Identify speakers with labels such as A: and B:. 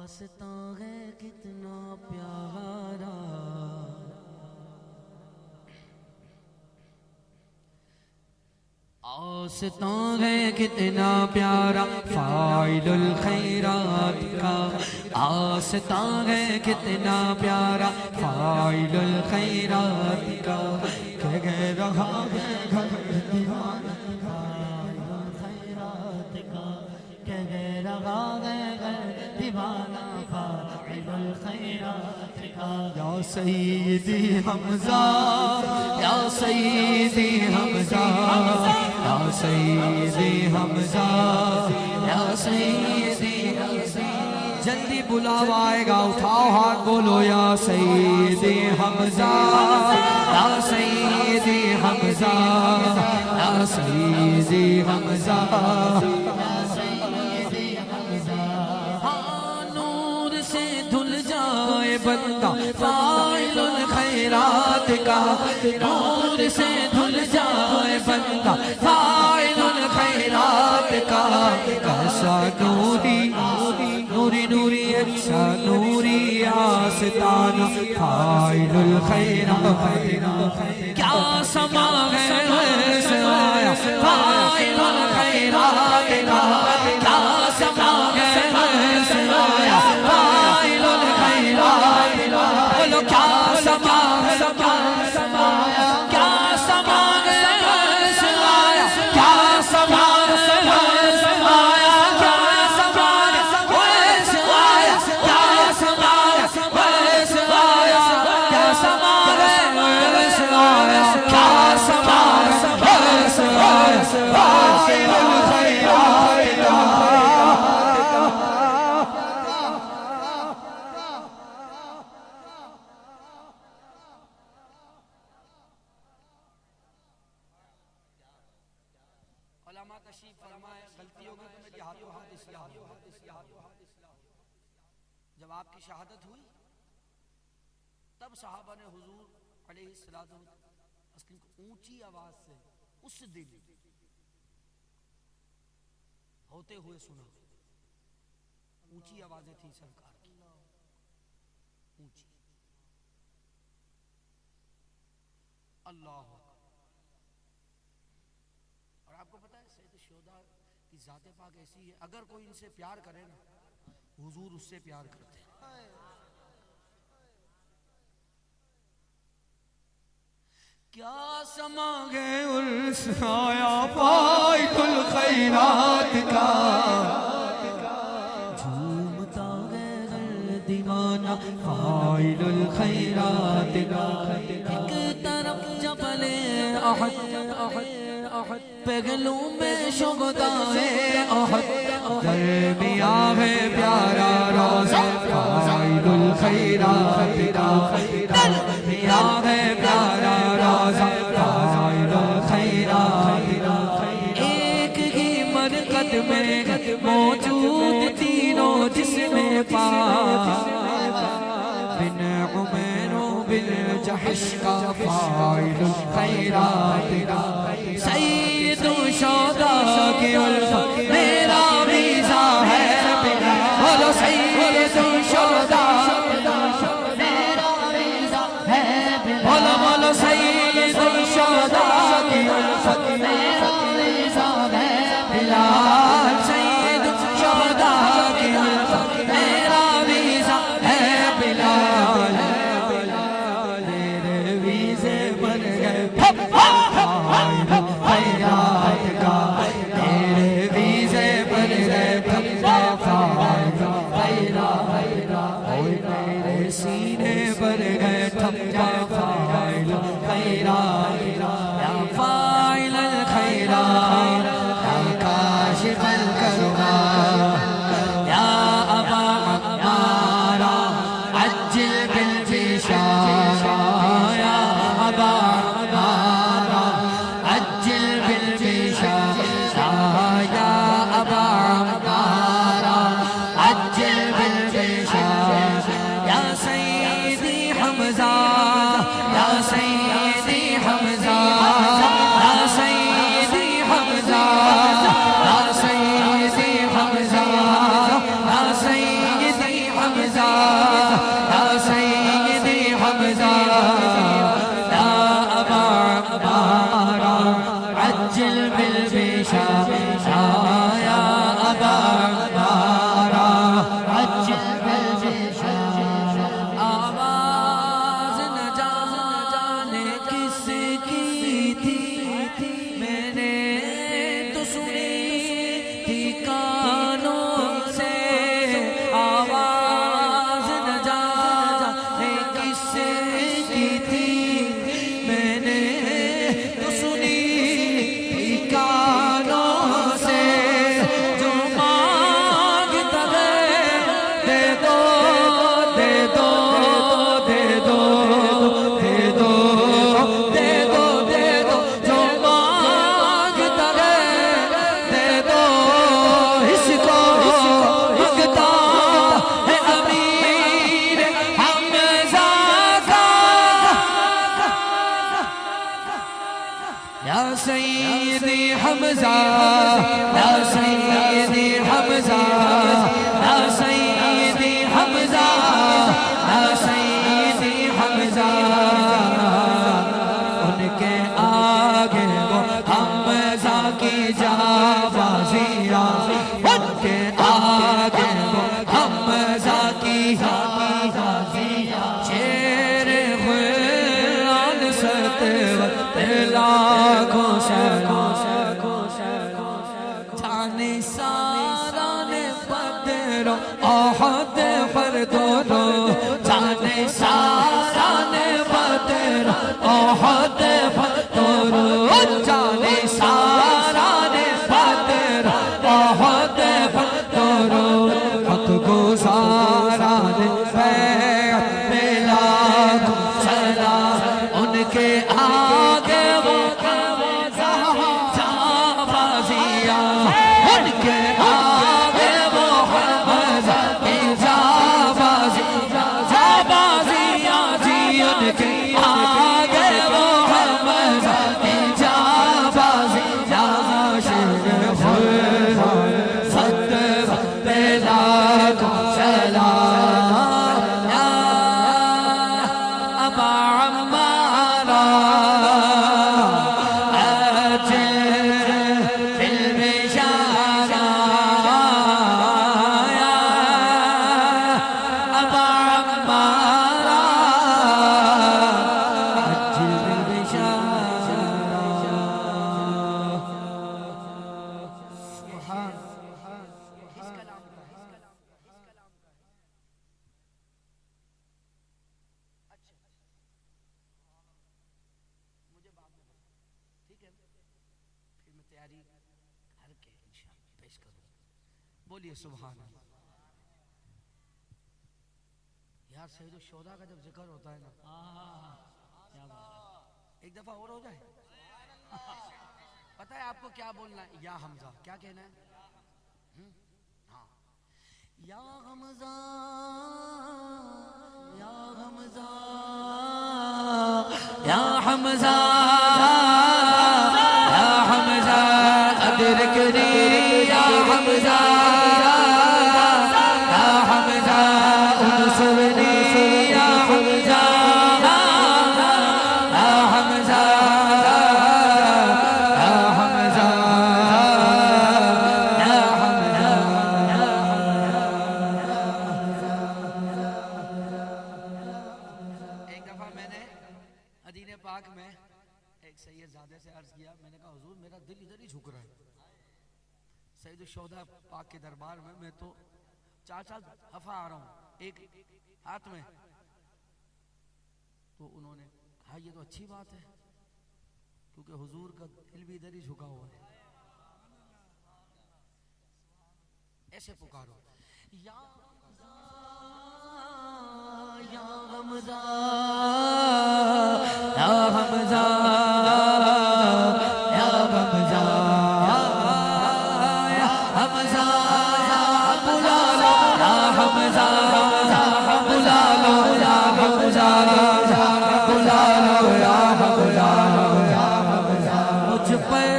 A: آستاں ہے کتنا پیارا، آستاں ہے کتنا پیارا فاعل الخیرات کا، آستاں ہے کتنا پیارا فاعل الخیرات کا، کہہ رہا ہے گھر دیوانہ فاعل الخیرات کا، کہہ رہا ہے گھر دیوانہ فاعل الخیرات کا، یا سیدی حمزہ یا سیدی حمزہ یا سیدی حمزہ یا سیدی حمزہ، جلدی بلاوا آئے گا، اٹھاؤ ہاتھ بولو یا سیدی حمزہ یا سیدی حمزہ یا سیدی حمزہ یا سیدی حمزہ، ہاں نور سے دھل جائے بندہ فاعل الخیرات کا، نور سے دھل جائے بندہ فاعل الخیرات کا، کیسا نوری نوری نوری اچھا نوری آستانہ فاعل الخیرات کا، کیا سما ہے سے آیا فاعل الخیرات کا، کیا سما ہے سے آیا فاعل الخیرات کا، بولو کیا سما کیا سما سے آیا، کیا سما سے آیا، کیا سما سے آیا، کیا سما سے آیا، کیا سما سے آیا، کیا سما سے آیا فاعل الخیرات کا۔ علماء تشریف فرمائے، غلطی ہوگی تو میری ہاتھوں ہاتھ اصلاح ہو۔ جب آپ کی شہادت ہوئی تب صحابہ نے حضور علیہ الصلوۃ والسلام کو اونچی آواز سے اس دن ہوتے ہوئے سنا، اونچی آوازیں تھیں سرکار کی، اونچی، اللہ اکبر۔ اور آپ کو پتہ ہے سید الشہداء کی ذات پاک ایسی ہے، اگر کوئی ان سے پیار کرے نا حضور اس سے پیار کرتے ہیں۔ کیا سما گئے الس آیا فاعل الخیرات کا، جھومتا ہے دل دیوانہ فاعل الخیرات کا، ایک طرف جبل احد پہلو میں شہدائے احد، درمیاں ہے پیارا روضہ فاعل الخیرات کا، درمیاں ہے پیارا روضہ فاعل الخیرات کا، ایک ہی مرکز میں موجود تینوں جسم پاک، بن عمیر و بن جحش کا فاعل الخیرات کا، سید الشہداء کی الفت میرا ویزا ہے، بولو سید الشہداء میرا ویزا ہے، بولو بولو سید الشہداء کی الفت میرا ویزا ہے، بلال سید الشہداء کی الفت میرا ویزا ہے، بلال میرے ویزے بن گئے خیرات کا، میرے ویزے بن گئے فاعل الخیرات کا۔
B: حمزہ یا سیدی حمزہ یا ابا عمارہ عجل بالبشارہ یا ابا عمارہ عجل بالبشارہ آواز نہ جانے کس کی تھی میں نے تو سنی تھی کانوں سے آواز نہ جانے کس کی تھی میں نے تو سنی تھی کانوں سے جو مانگتا ہے دے دو دے دو دے دو دے دو دے دو دے دو جو مانگتا ہے دے دو اس کو مانگتا ہے امیر حمزہ کا یا سیدی حمزہ یا سیدی حمزہ یا سیدی حمزہ یا سیدی حمزہ ان کے آگے وہ حمزہ کی جانبازیاں ان کے آگے وہ حمزہ کی جانبازیاں شیر غیران ستوت لاکھوں سلام جانے ساران بدر احد پر دورو جانے ساران بدر احد پر دورو جانے ساران بدر احد پر دورو خط گزاران بیعت بلاک سلام ان کے آگے وہ جانبازیاں ان کے آگے وہ حمزہ کی جانبازیاں جی ان کے آگے وہ حمزہ کی جانبازیاں شیر خیران ستر بلاک سلام یا ابا عمارہ
A: بولیے سبحان اللہ یار سید الشہداء کا جب ذکر ہوتا ہے نا ایک دفعہ اور ہو جائے پتہ ہے آپ کو کیا بولنا ہے یا حمزہ کیا کہنا ہے ہاں یا حمزہ یا حمزہ
B: یا حمزہ یا حمزہ ادرکنی یا حمزہ یا حمزہ انصرنی یا حمزہ یا حمزہ یا حمزہ یا حمزہ
A: ایک دفعہ میں نے مدینہ پاک میں ایک سید زادے سے عرض کیا میں نے کہا حضور میرا دل ادھر ہی جھک رہا ہے سید الشہداء پاک کے دربار میں تو 4 دفعہ آ رہا ہوں ایک ہاتھ میں تو انہوں نے کہا یہ تو اچھی بات ہے کیونکہ حضور کا دل بھی ادھر ہی جھکا ہوا ہے ایسے پکارو یا حمزہ